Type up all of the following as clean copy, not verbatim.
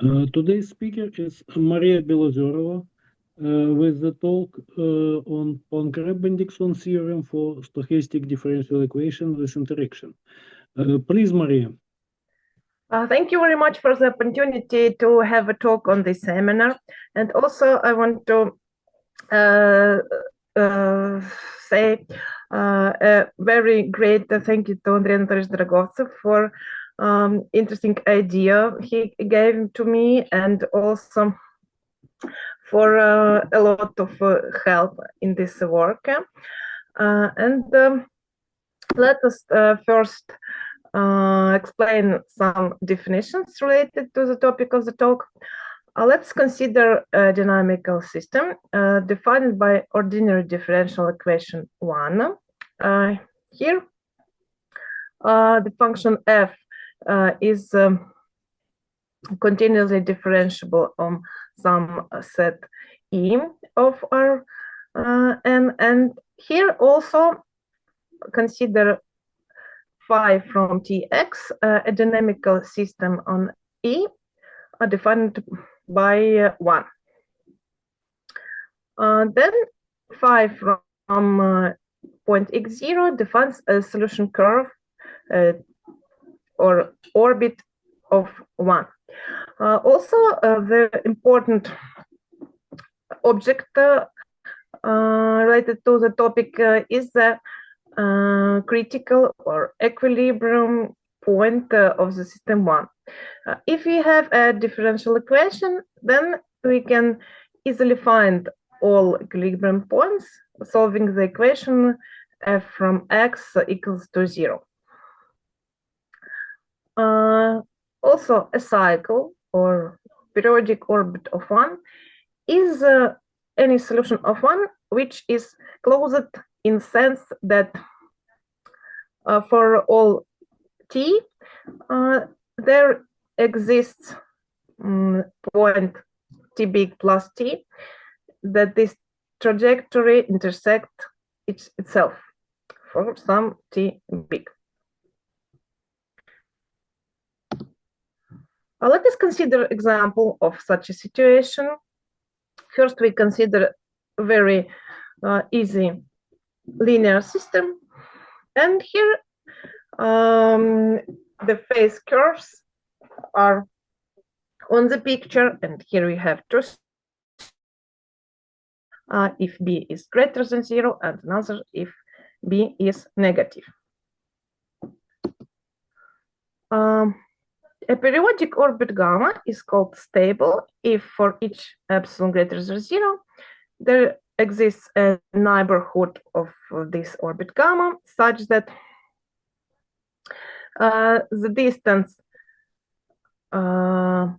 Today's speaker is Mariia Bilozerowa with the talk on Poincaré-Bendixson theorem for stochastic differential equation with interaction. Please, Mariia. Thank you very much for the opportunity to have a talk on this seminar. And also I want to say a very great thank you to Andrei Anatольевич Dragovtsev for interesting idea he gave to me, and also for a lot of help in this work. Let us first explain some definitions related to the topic of the talk. Let's consider a dynamical system defined by ordinary differential equation 1. Here, the function f is continuously differentiable on some set E of R n, and here also consider phi from Tx, a dynamical system on E defined by 1. Then phi from point x0 defines a solution curve or orbit of 1. Also, the important object related to the topic is the critical or equilibrium point of the system 1. If we have a differential equation, then we can easily find all equilibrium points, solving the equation f from x equals to 0. Also, a cycle or periodic orbit of 1 is any solution of 1 which is closed in sense that for all t, there exists point t big plus t, that this trajectory intersects itself for some t big. Let us consider example of such a situation. First, we consider a very easy linear system, and here the phase curves are on the picture, and here we have two if b is greater than 0 and another if b is negative. A periodic orbit gamma is called stable if for each epsilon greater than 0 there exists a neighborhood of this orbit gamma such that the distance from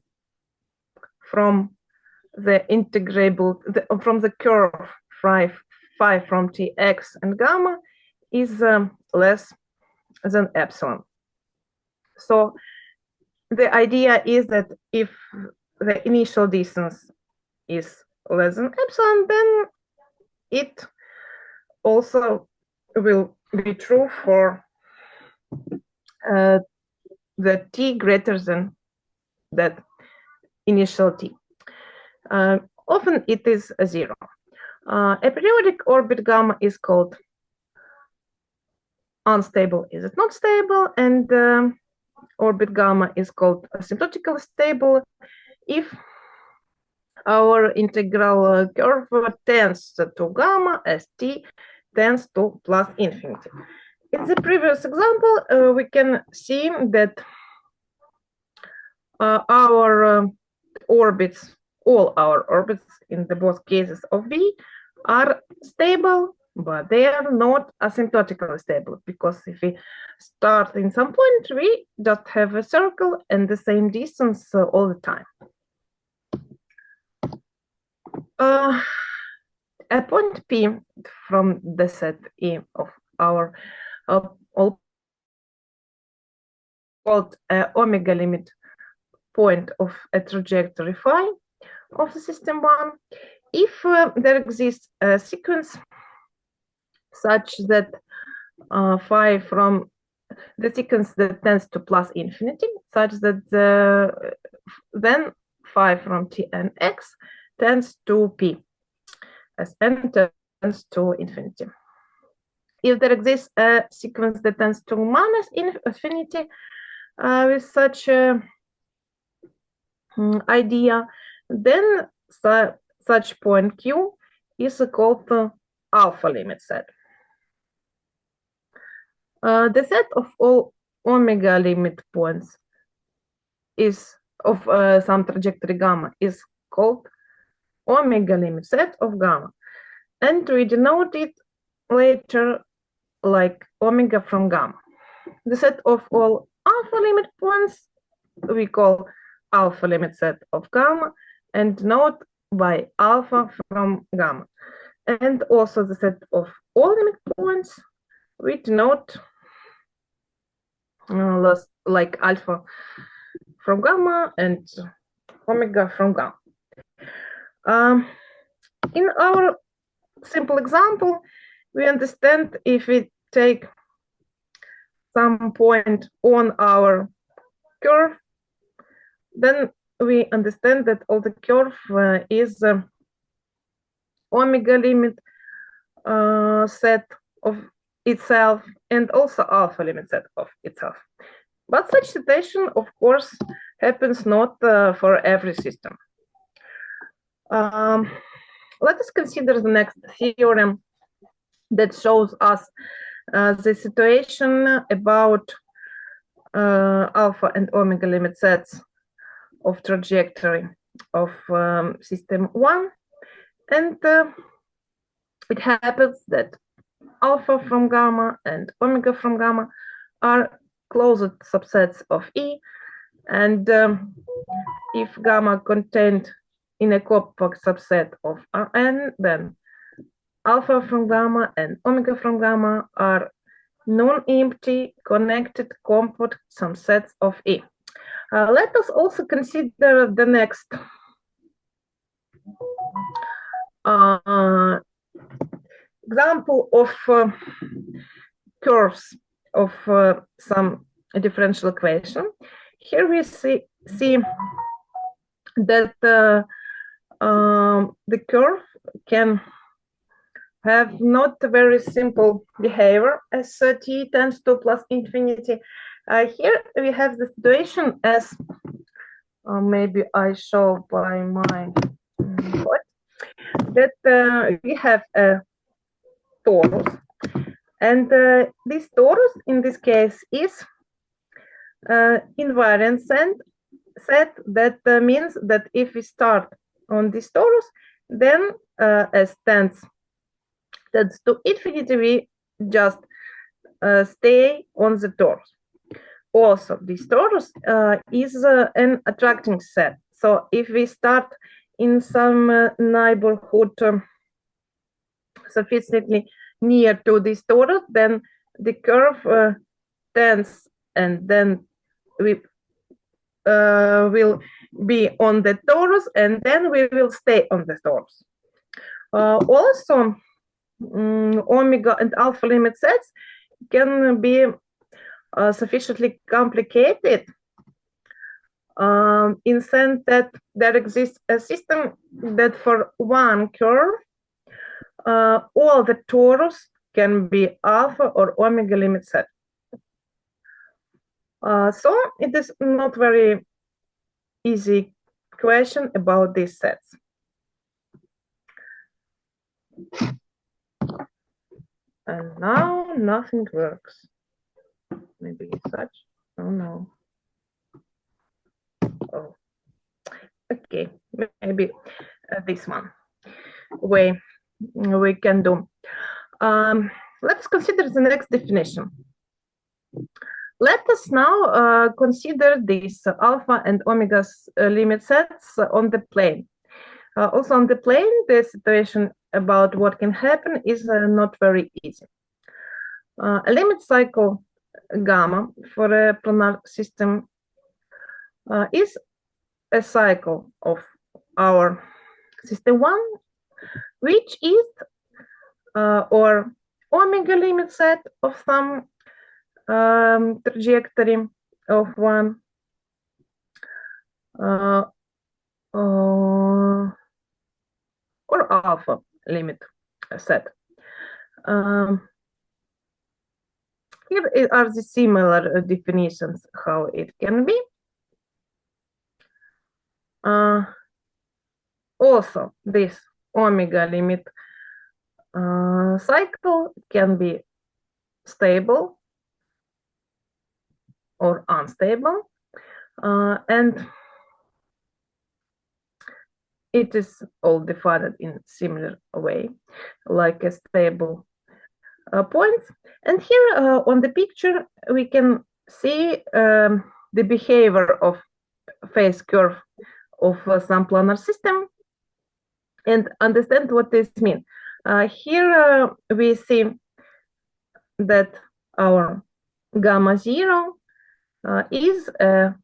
the integrable from the curve phi from Tx and gamma is less than epsilon. So the idea is that if the initial distance is less than epsilon, then it also will be true for the t greater than that initial t. Often it is a 0. A periodic orbit gamma is called unstable, is it not stable, and orbit gamma is called asymptotically stable if our integral curve tends to gamma as t tends to plus infinity. In the previous example, we can see that our orbits, all our orbits in the both cases of B are stable, but they are not asymptotically stable, because if we start in some point, we just have a circle and the same distance all the time. A point P from the set E of our all called omega limit point of a trajectory phi of the system 1, if there exists a sequence such that phi from the sequence that tends to plus infinity, such that then phi from t and x tends to p, as n tends to infinity. If there exists a sequence that tends to minus infinity with such a idea, then such point Q is called the alpha limit set. The set of all omega limit points is of some trajectory gamma is called omega limit set of gamma, and we denote it later like omega from gamma. The set of all alpha limit points we call alpha limit set of gamma and denote by alpha from gamma. And also the set of all limit points we denote like alpha from gamma and omega from gamma. In our simple example, we understand if we take some point on our curve, then we understand that all the curve is omega limit set of itself and also alpha limit set of itself. But such situation, of course, happens not for every system. Let us consider the next theorem that shows us the situation about alpha and omega limit sets of trajectory of system 1. And it happens that alpha from gamma and omega from gamma are closed subsets of E. And if gamma contained in a compact subset of Rn, then alpha from gamma and omega from gamma are non-empty connected compact subsets of E. Let us also consider the next example of curves of some differential equation. Here we see that the curve can have not a very simple behavior as t tends to plus infinity. Here we have the situation as maybe I show by my code, that we have a torus, and this torus in this case is invariant set. That means that if we start on this torus, then as tends to infinity, we just stay on the torus. Also, this torus is an attracting set. So if we start in some neighborhood sufficiently near to this torus, then the curve tends, and then we will be on the torus, and then we will stay on the torus. Also, omega and alpha limit sets can be sufficiently complicated in sense that there exists a system that for one curve all the torus can be alpha or omega limit set. So it is not very easy question about these sets. And now nothing works. Maybe such. Oh no. Oh. Okay, maybe this one way we can do. Let's consider the next definition. Let us now consider these alpha and omega limit sets on the plane. Also on the plane, the situation about what can happen is not very easy. A limit cycle gamma for a planar system is a cycle of our system 1, which is or omega limit set of some trajectory of 1, or alpha limit set. Here are the similar definitions how it can be. Also, this omega limit cycle can be stable or unstable, and it is all defined in similar way, like a stable points. And here on the picture, we can see the behavior of phase curve of some planar system and understand what this means. Here we see that our gamma 0 is a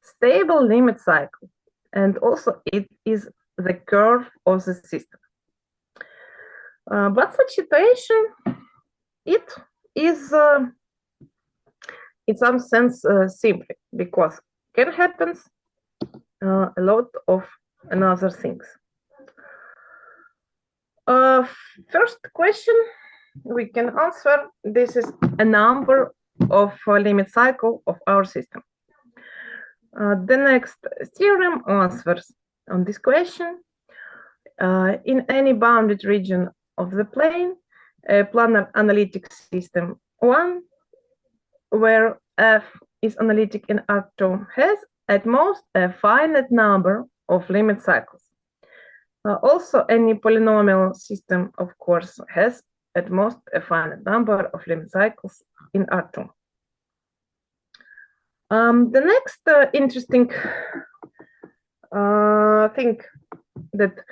stable limit cycle, and also it is the curve of the system. But such situation, it is in some sense simple, because can happen a lot of another things. First question we can answer, this is a number of limit cycle of our system. The next theorem answers on this question. In any bounded region of the plane, a planar analytic system 1, where f is analytic in R2, has at most a finite number of limit cycles. Also, any polynomial system, of course, has at most a finite number of limit cycles in R2. The next interesting thing that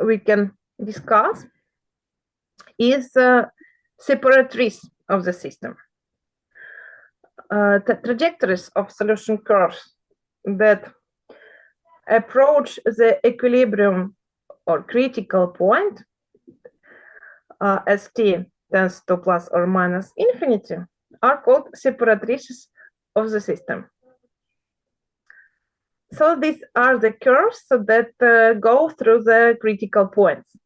we can discuss is separatrices of the system. The trajectories of solution curves that approach the equilibrium or critical point as t tends to plus or minus infinity are called separatrices of the system. So these are the curves that go through the critical points.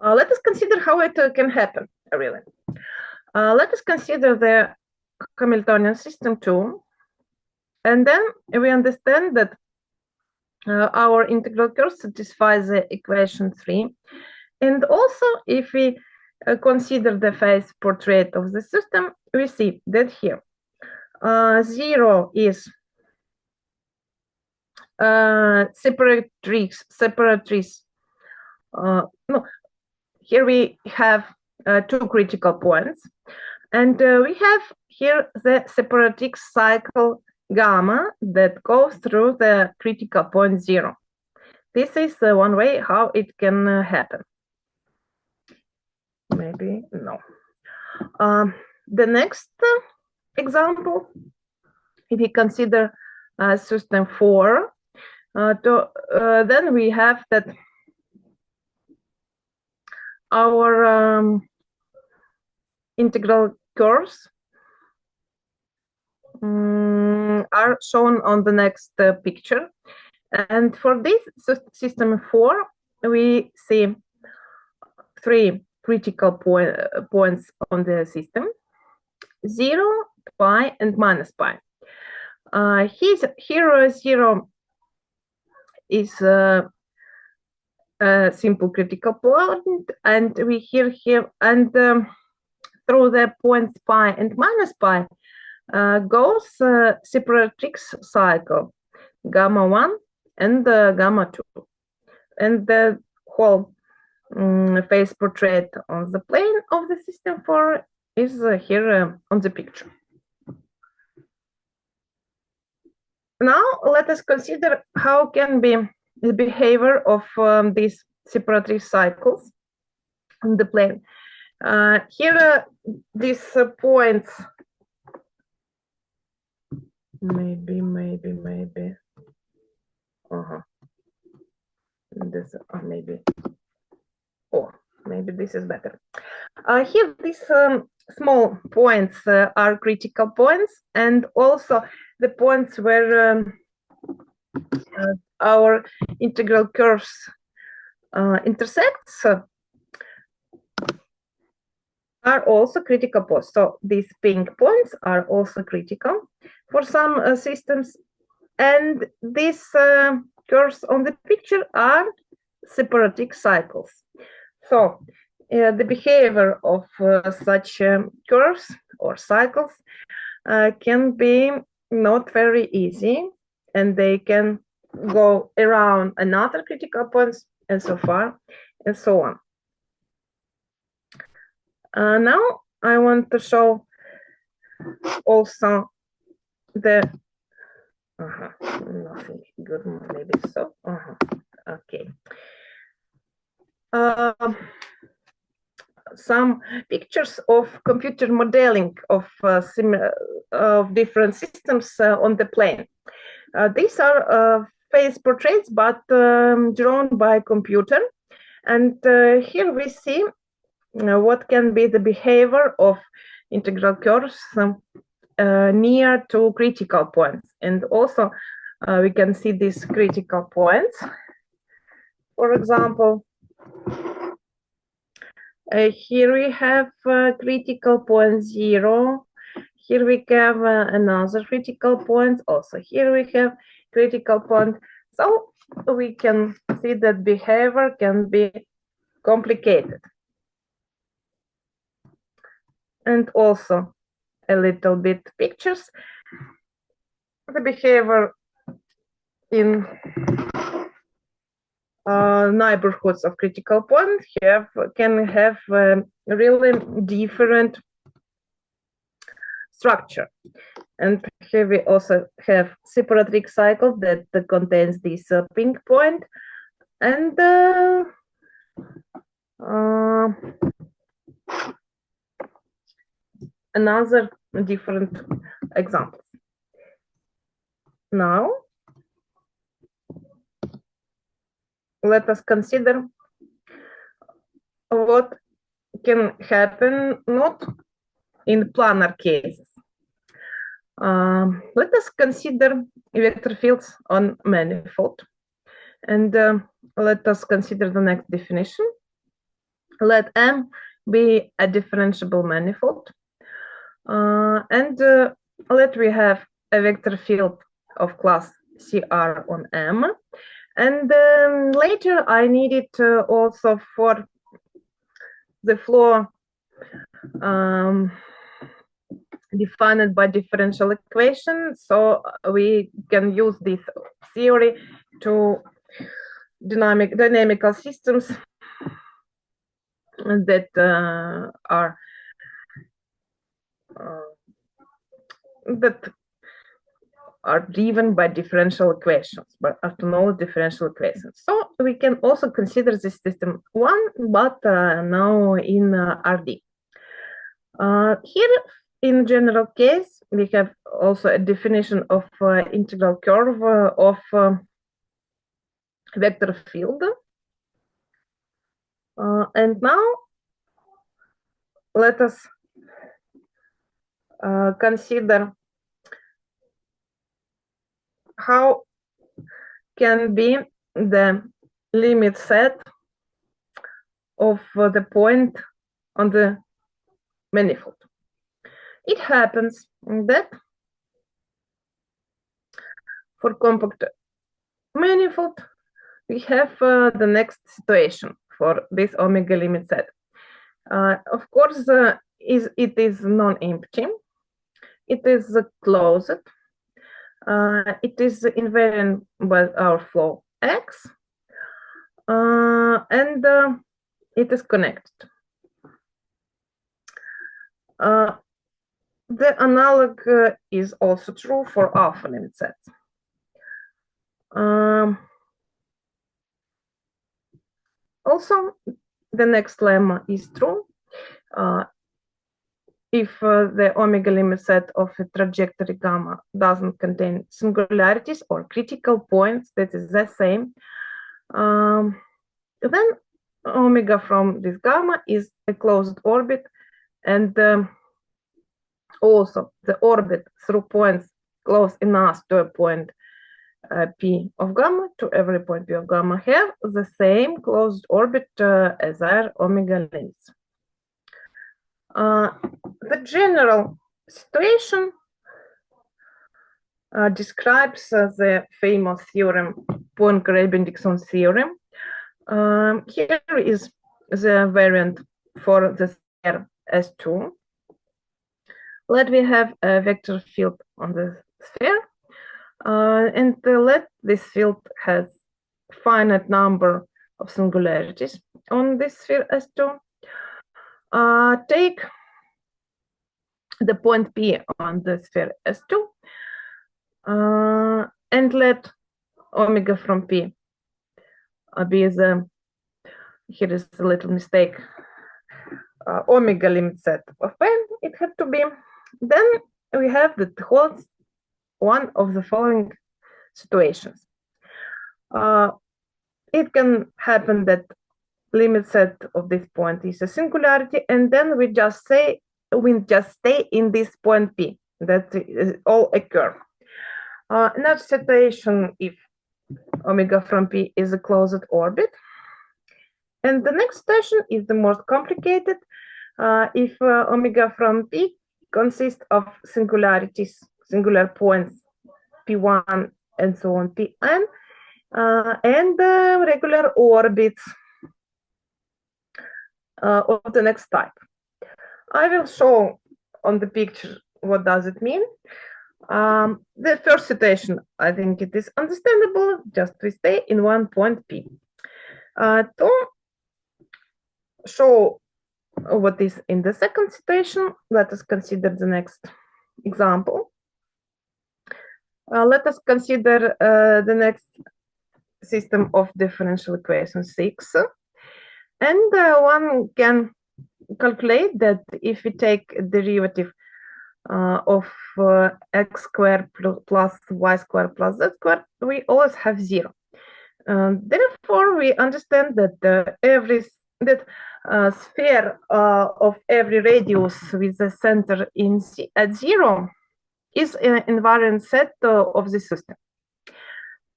Let us consider how it can happen, really. Let us consider the Hamiltonian system too, and then we understand that our integral curve satisfies the equation 3. And also, if we consider the phase portrait of the system, we see that here 0 is separatrice. No, here we have 2 critical points, and we have here the separatrix cycle gamma that goes through the critical point 0. This is one way how it can happen. Maybe no. The next example, if we consider system 4, then we have that our integral curves are shown on the next picture. And for this system 4, we see 3 critical points on the system: 0, pi, and minus pi. Here 0 is a simple critical point, and we here and through the points pi and minus pi goes separatrix cycle gamma 1 and gamma 2, and the whole phase portrait on the plane of the system 4 is here on the picture. Now let us consider how can be the behavior of these separatrix cycles on the plane. Here these points, maybe this maybe this is better. Here, these small points are critical points, and also the points where our integral curves intersects are also critical points. So these pink points are also critical for some systems, and these curves on the picture are separative cycles. So the behavior of such curves or cycles can be not very easy, and they can go around another critical points and so far and so on. Now I want to show also the nothing good, maybe so. Okay. Some pictures of computer modeling of different systems on the plane. These are phase portraits, but drawn by computer. And here we see what can be the behavior of integral curves near to critical points. And also we can see these critical points. For example, here we have critical point 0. Here we have another critical point. Also here we have critical point. So we can see that behavior can be complicated. And also a little bit pictures. The behavior in neighborhoods of critical points can have really different structure. And here we also have separative cycle that contains this pink point, and another different examples. Now let us consider what can happen not in planar cases. Let us consider vector fields on manifold, and let us consider the next definition. Let M be a differentiable manifold, and let we have a vector field of class CR on M. And later I need it also for the floor defined by differential equation. So we can use this theory to dynamical systems that are driven by differential equations, but autonomous differential equations. So we can also consider this system one, but now in RD. Here, in general case, we have also a definition of integral curve of vector field. And now let us consider how can be the limit set of the point on the manifold. It happens that for compact manifold, we have the next situation for this omega limit set. Of course, it is non-empty. It is closed. It is invariant by our flow X, and it is connected. The analog is also true for alpha limit sets. Also, the next lemma is true if the omega limit set of a trajectory gamma doesn't contain singularities or critical points that is the same. Then omega from this gamma is a closed orbit, and also the orbit through points close enough to a point P of gamma, to every point P of gamma, have the same closed orbit as their omega limits. The general situation describes the famous theorem, Poincaré-Bendixson theorem. Here is the variant for the sphere S2. Let me have a vector field on the sphere, and let this field has finite number of singularities on this sphere S2. Take the point P on the sphere S2, and let omega from P be the, here is a little mistake, omega limit set of n, it had to be. Then we have that holds one of the following situations. It can happen that limit set of this point is a singularity, and then we just stay in this point P. That is all occur. Another situation if omega from P is a closed orbit. And the next situation is the most complicated. If omega from P consists of singularities, singular points P1 and so on, Pn, and regular orbits of the next type. I will show on the picture what does it mean. The first situation, I think it is understandable, just we stay in one point P. To show what is in the second situation, let us consider the next example. Let us consider the next system of differential equation 6. And one can calculate that if we take a derivative of x squared plus y squared plus z squared, we always have 0. Therefore, we understand that sphere of every radius with the center at 0 is an invariant set of the system.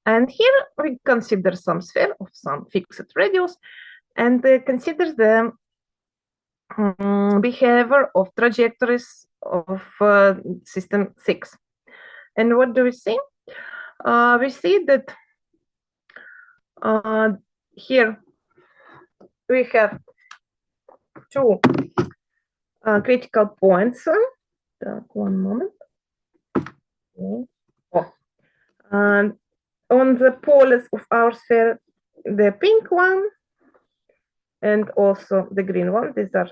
And here we consider some sphere of some fixed radius and consider the behavior of trajectories of system 6. And what do we see? We see that here we have two critical points. One moment. On the poles of our sphere, the pink one and also the green one. These are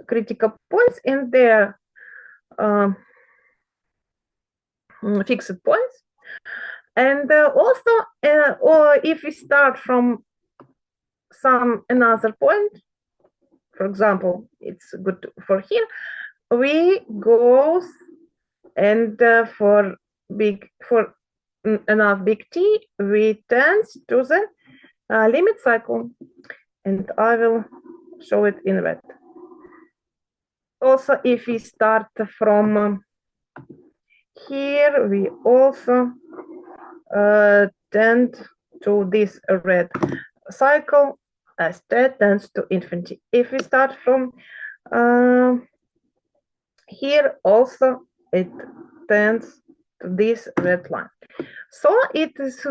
critical points, and they're fixed points. And also, or if we start from another point, for example, it's good for here, we go and for enough big T, we tend to the limit cycle, and I will show it in red. Also, if we start from here, we also tend to this red cycle as t tends to infinity. If we start from here, also it tends to this red line. So it is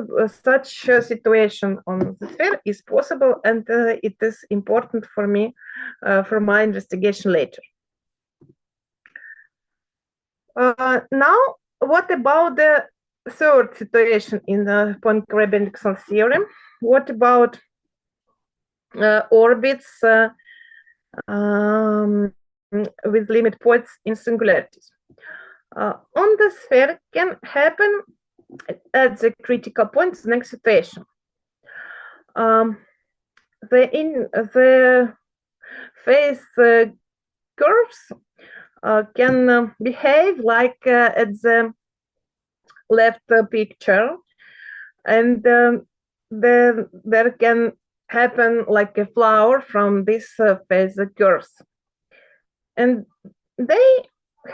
such a situation on the sphere is possible, and it is important for me for my investigation later. Now, what about the third situation in the Poincaré-Bendixson theorem? What about orbits with limit points in singularities? On the sphere can happen at the critical points. The next situation, the phase curves can behave like at the left picture, and there can happen like a flower from this phase curves. And they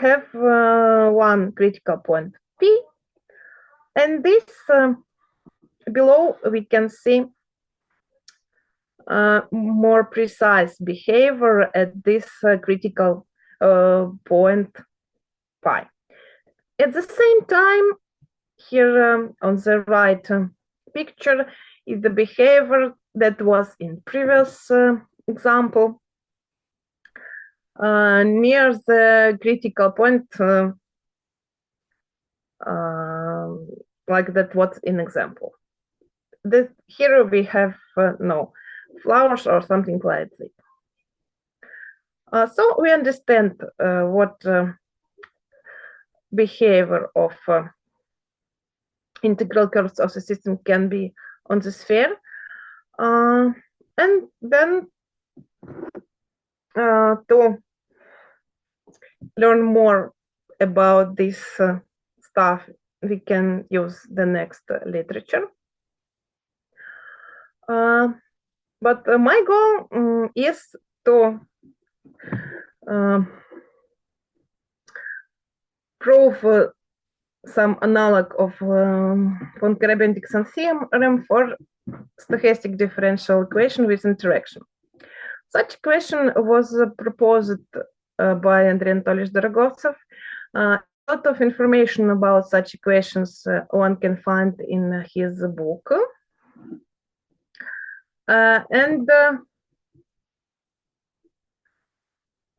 have one critical point P. And this below we can see more precise behavior at this critical point pi. At the same time, here on the right picture is the behavior that was in previous example near the critical point, like that was in example. Here we have no flowers or something like that. So we understand what behavior of integral curves of the system can be on the sphere. And then to learn more about this stuff, we can use the next literature. But my goal is to prove some analog of Poincaré-Bendixson theorem for stochastic differential equation with interaction. Such equation was proposed by Andrei Anatольevich Dorogovtsev. A lot of information about such equations one can find in his book. And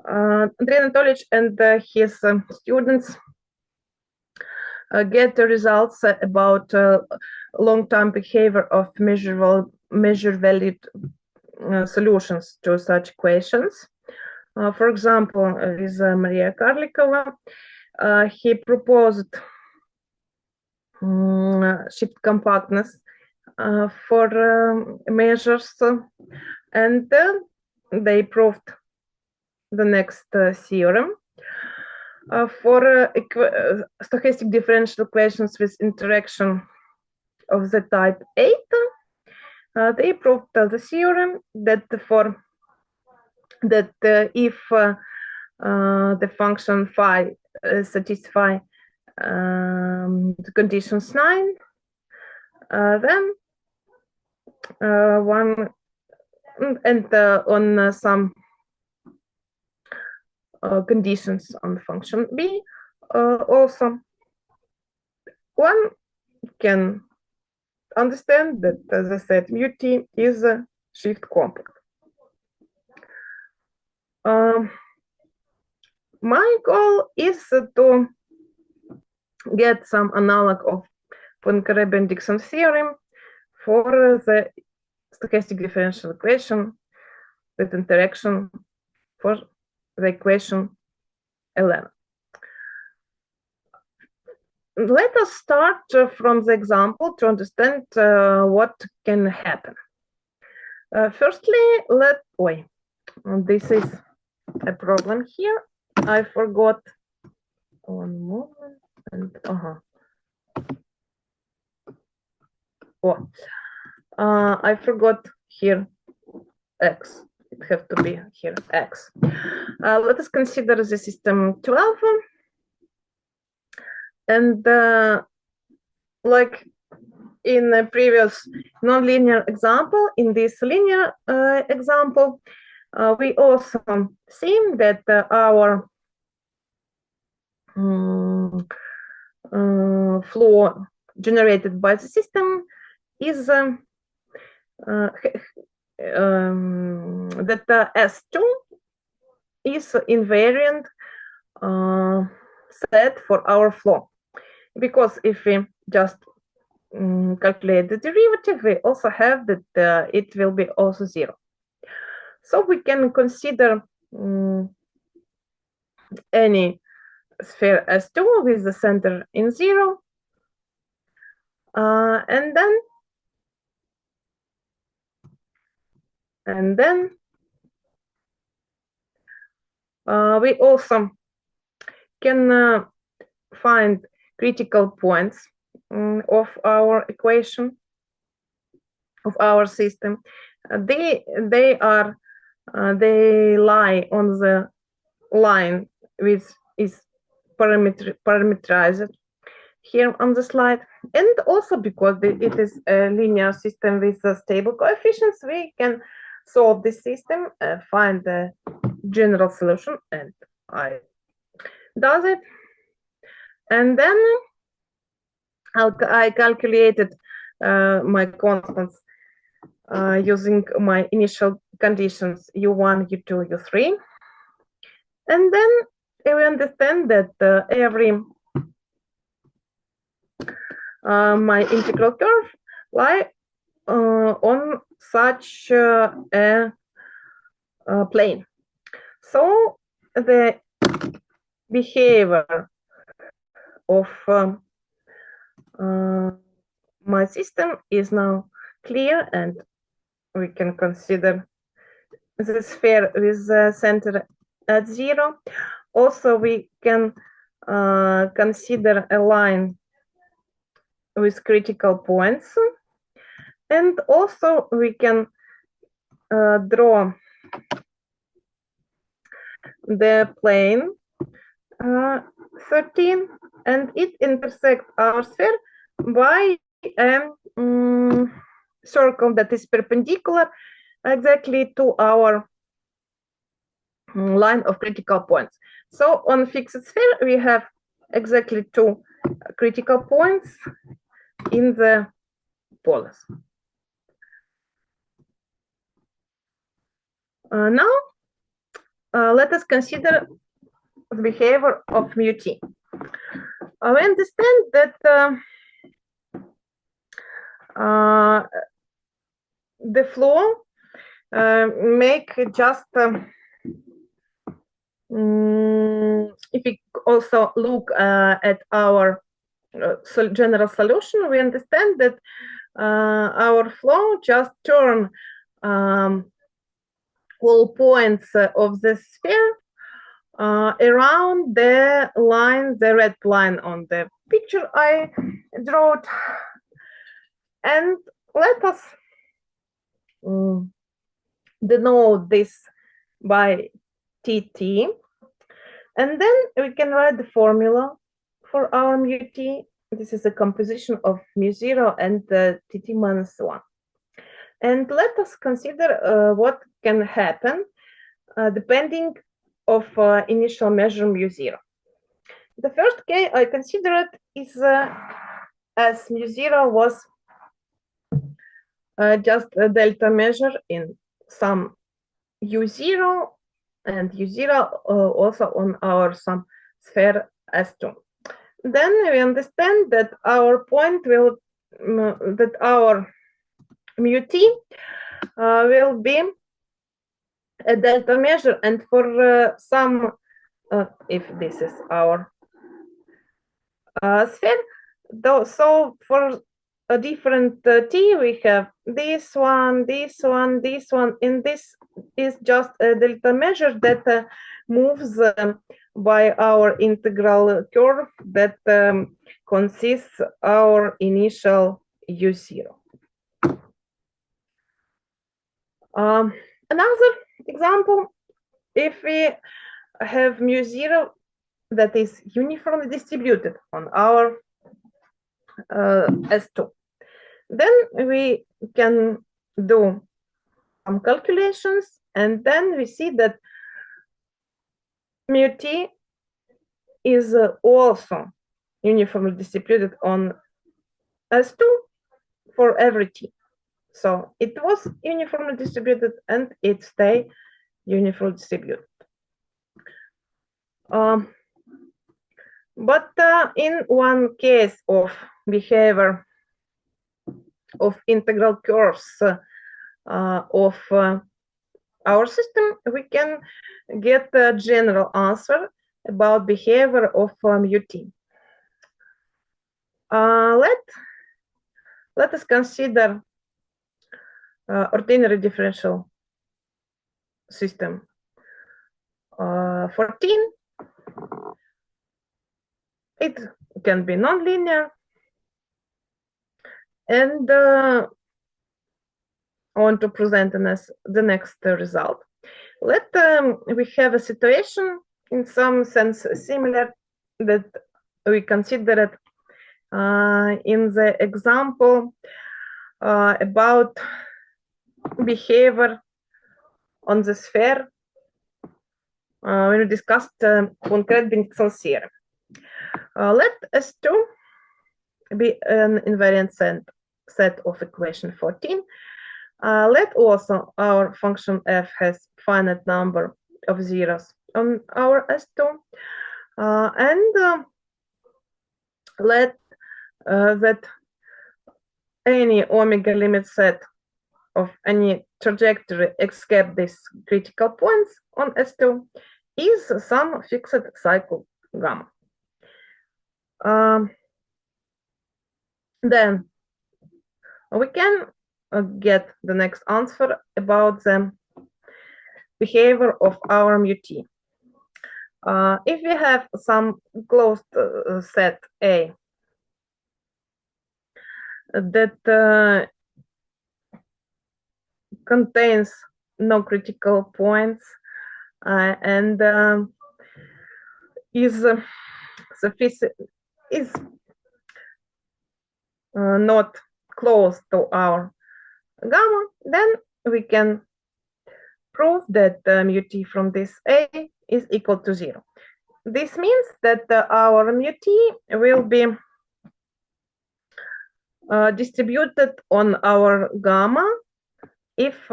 Andrei Anatольevich and his students get the results about long-term behavior of measure-valued solutions to such equations. For example, with Mariia Karlikova, he proposed shift compactness for measures, and they proved the next theorem. For stochastic differential equations with interaction of the type 8, they proved the theorem that if the function phi satisfy the conditions 9, then one and on some conditions on the function b, also one can understand that the set mu t is a shift compact. My goal is to get some analog of Poincaré-Bendixson theorem for the stochastic differential equation with interaction for the equation 11. Let us start from the example to understand what can happen. Firstly, this is a problem here. I forgot one moment and I forgot here x. It have to be here x. Let us consider the system 12, and like in the previous nonlinear example, in this linear example, we also see that our flow generated by the system is that S2 is invariant set for our flow, because if we just calculate the derivative, we also have that it will be also 0. So we can consider any sphere S2 with the center in 0, and then we also can find critical points of our equation, of our system. they lie on the line which is parameterized here on the slide, and also because it is a linear system with stable coefficients, we can solve this system, find the general solution, and I does it, and then I calculated my constants using my initial conditions u1, u2, u3, and then we understand that every my integral curve lie on such a plane. So the behavior of my system is now clear, and we can consider the sphere with the center at 0. Also, we can consider a line with critical points, and also we can draw the plane 13, and it intersects our sphere by a circle that is perpendicular exactly to our line of critical points. So on fixed sphere, we have exactly 2 critical points in the poles. Now, let us consider the behavior of mu t. We understand that the flow make just if we also look at our general solution, we understand that our flow just turn all points of the sphere around the line, the red line on the picture I drew. And let us denote this by TT. And then we can write the formula for our mu t. This is a composition of mu0 and TT minus 1. And let us consider what can happen depending of initial measure mu0. The first case I considered is as mu0 was just a delta measure in some u0 and u0 also on our some sphere S2. Then we understand that our point will, that our mu t will be a delta measure, and for some, if this is our sphere, though, so for a different t, we have this one, this one, this one, and this is just a delta measure that moves by our integral curve that consists our initial u0. Another example, if we have mu0 that is uniformly distributed on our S2, then we can do some calculations, and then we see that mu t is also uniformly distributed on S2 for every t. So it was uniformly distributed and it stay uniformly distributed. But in one case of behavior of integral curves of our system, we can get a general answer about behavior of mu t. Let us consider ordinary differential system 14. It can be nonlinear, and want to present the next result. We have a situation in some sense similar that we considered in the example about behavior on the sphere when we discussed Poincaré-Bendixson theorem. Let S2 be an invariant set of equation 14. Let also our function f has finite number of zeros on our S2, and let that any omega limit set of any trajectory except these critical points on S2 is some fixed cycle gamma. Then we can get the next answer about the behavior of our mu t. If we have some closed set A that contains no critical points and is sufficient, is not close to our gamma, then we can prove that mu t from this A is equal to 0. This means that our mu t will be distributed on our gamma if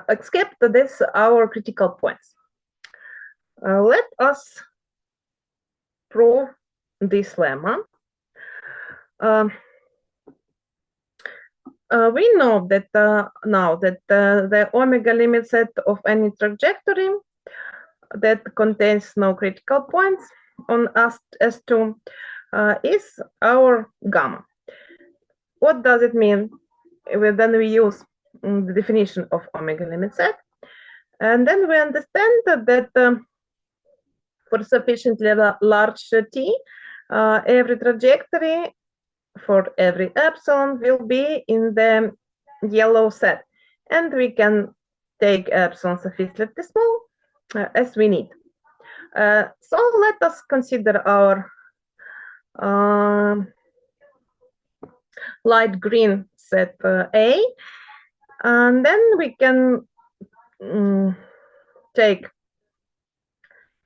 except this our critical points. Let us prove this lemma. We know that now that the omega limit set of any trajectory that contains no critical points on S2 is our gamma. What does it mean? Then we use the definition of omega limit set, and then we understand that for sufficiently large t, every trajectory for every epsilon will be in the yellow set, and we can take epsilon sufficiently small as we need. So let us consider our light green set A, and then we can take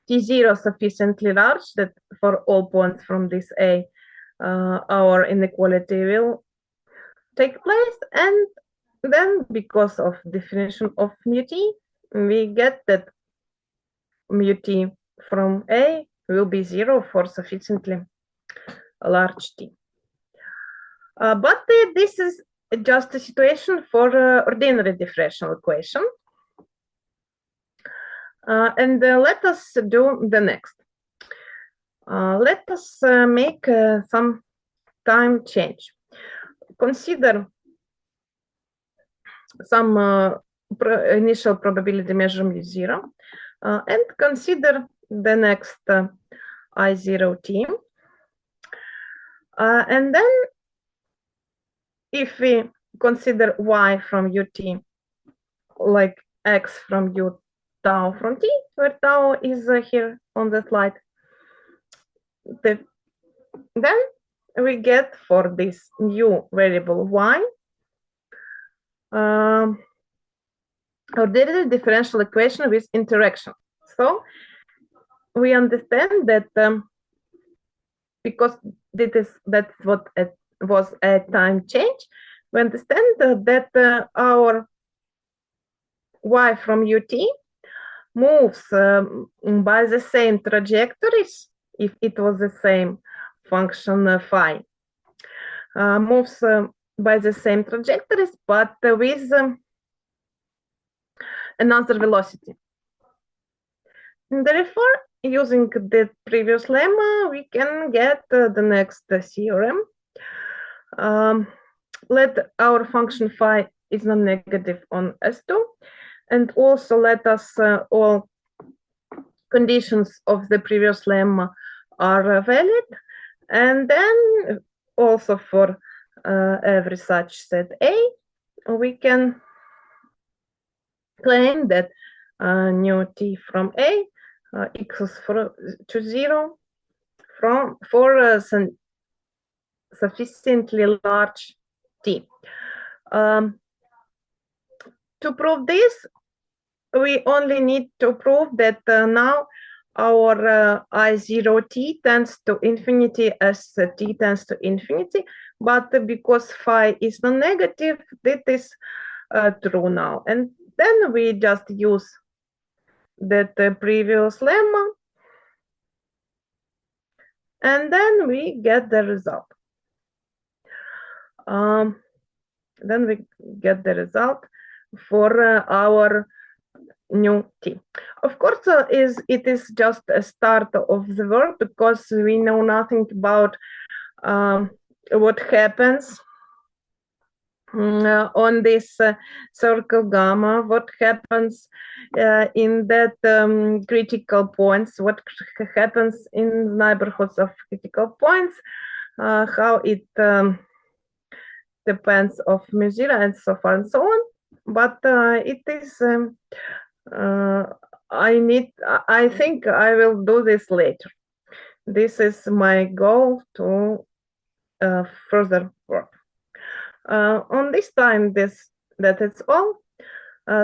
T0 sufficiently large that for all points from this A, our inequality will take place, and then because of definition of mu t, we get that mu t from A will be 0 for sufficiently large t. But this is just a situation for ordinary differential equation. And let us do the next. Let us make some time change. Consider some initial probability measurement 0, and consider the next I0 t. And then if we consider y from ut like x from u tau from t, where tau is here on the slide, then we get for this new variable y ordinary differential equation with interaction. So we understand that because that's what it was a time change, we understand that our y from ut moves by the same trajectories, if it was the same function phi, moves by the same trajectories, but with another velocity. And therefore, using the previous lemma, we can get the next theorem. Let our function phi is non-negative on S2, and also let us all conditions of the previous lemma are valid, and then also for every such set A, we can claim that nu t from A equals to 0 for sufficiently large t. To prove this, we only need to prove that now our I0t tends to infinity as t tends to infinity, but because phi is non-negative, this is true now. And then we just use that previous lemma, and then we get the result. Then we get the result for our nu t. Of course, it is just a start of the work, because we know nothing about what happens on this circle gamma, what happens in that critical points, what happens in neighborhoods of critical points, how it depends of mu0 and so far and so on. But it is I think I will do this later. This is my goal to further work. On this time, that is all.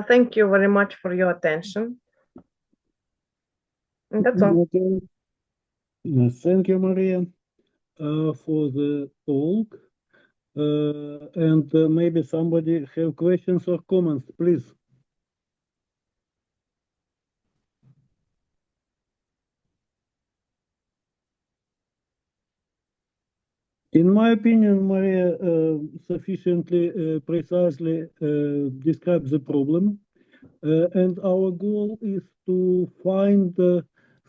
Thank you very much for your attention. And that's all. Okay. Thank you, Mariia, for the talk. And maybe somebody have questions or comments, please. In my opinion, Mariia sufficiently precisely describes the problem, and our goal is to find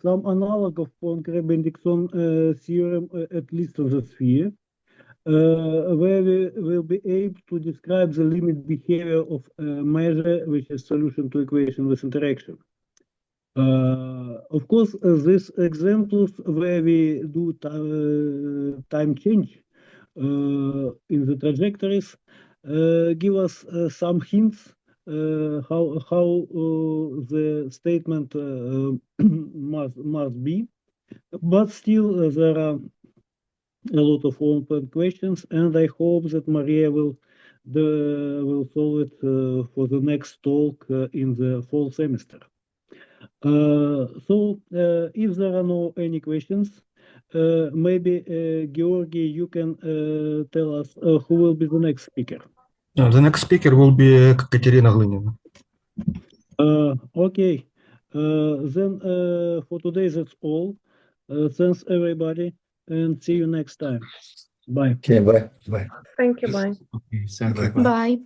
some analog of Poincaré-Bendixson theorem, at least of the sphere, where we will be able to describe the limit behavior of a measure which is solution to equation with interaction. Of course, these examples where we do time change in the trajectories give us some hints how the statement must be, but still there are a lot of open questions, and I hope that Mariia will solve it for the next talk in the fall semester. So if there are no any questions, maybe Georgi, you can tell us who will be the next speaker. The next speaker will be Katerina Glynina. Okay, then for today that's all. Thanks everybody, and see you next time. Bye. Okay, bye. Bye. Thank you. Bye. Okay, thank you. Bye.